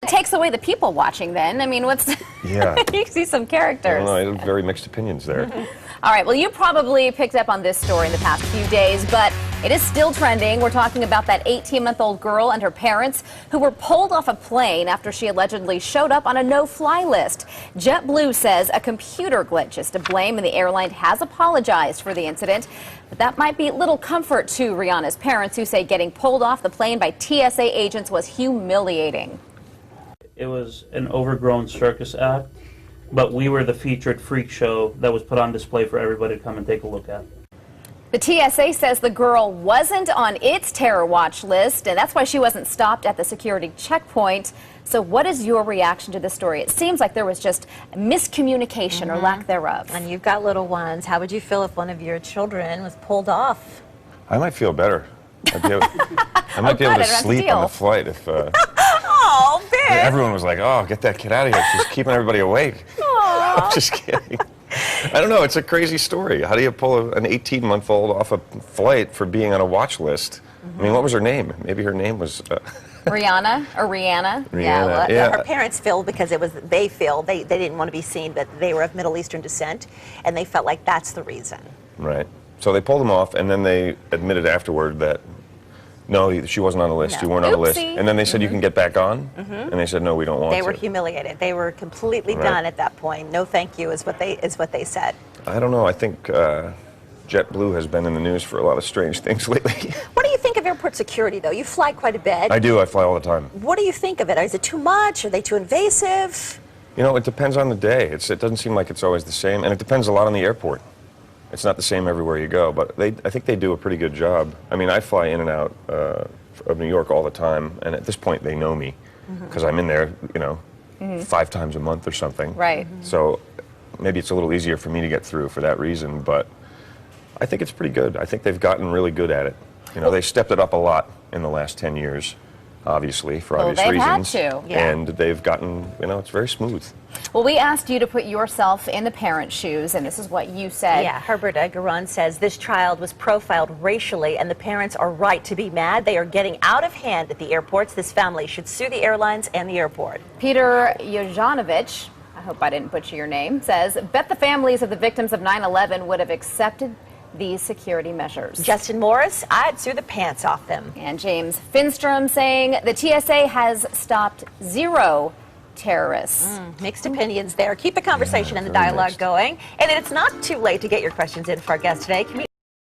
It takes away the people watching then. I mean, what's... Yeah. You see some characters. I don't know, I have very mixed opinions there. All right, well, you probably picked up on this story in the past few days, but it is still trending. We're talking about that 18-month-old girl and her parents who were pulled off a plane after she allegedly showed up on a no-fly list. JetBlue says a computer glitch is to blame, and the airline has apologized for the incident. But that might be little comfort to Rihanna's parents, who say getting pulled off the plane by TSA agents was humiliating. It was an overgrown circus act, but we were the featured freak show that was put on display for everybody to come and take a look at. The TSA says the girl wasn't on its terror watch list, and that's why she wasn't stopped at the security checkpoint. So what is your reaction to this story? It seems like there was just miscommunication or lack thereof. And you've got little ones. How would you feel if one of your children was pulled off? I might feel better. I might be able to sleep on the flight if... Oh, Ben! Everyone was like, oh, get that kid out of here. She's keeping everybody awake. I'm just kidding. I don't know. It's a crazy story. How do you pull an 18-month-old off a flight for being on a watch list? I mean, what was her name? Maybe her name was... Rihanna or Rihanna? Rihanna, Yeah, her parents filed because it was, they didn't want to be seen, but they were of Middle Eastern descent, and they felt like that's the reason. Right. So they pulled them off, and then they admitted afterward that, no, she wasn't on the list. You weren't on the list. And then they said, you can get back on? And they said, no, we don't want to. They were humiliated. They were completely done at that point. No thank you is what they said. I don't know. I think JetBlue has been in the news for a lot of strange things lately. What do you think of airport security, though? You fly quite a bit. I do. I fly all the time. What do you think of it? Is it too much? Are they too invasive? You know, it depends on the day. It doesn't seem like it's always the same, and it depends a lot on the airport. It's not the same everywhere you go, but I think they do a pretty good job. I mean, I fly in and out of New York all the time, and at this point they know me because I'm in there, you know, 5 times a month or something. Right. So maybe it's a little easier for me to get through for that reason, but I think it's pretty good. I think they've gotten really good at it. You know, they stepped it up a lot in the last 10 years, obviously, for obvious reasons. Had to. Yeah. And they've gotten, you know, it's very smooth. Well, we asked you to put yourself in the parents' shoes, and this is what you said. Yeah, Herbert Garon says this child was profiled racially, and the parents are right to be mad. They are getting out of hand at the airports. This family should sue the airlines and the airport. Peter Yojanovic, I hope I didn't butcher your name, says, bet the families of the victims of 9/11 would have accepted these security measures. Justin Morris, I'd sue the pants off them. And James Finstrom saying the TSA has stopped 0 terrorists. Mixed opinions there. Keep the conversation and the dialogue going. And it's not too late to get your questions in for our guest today.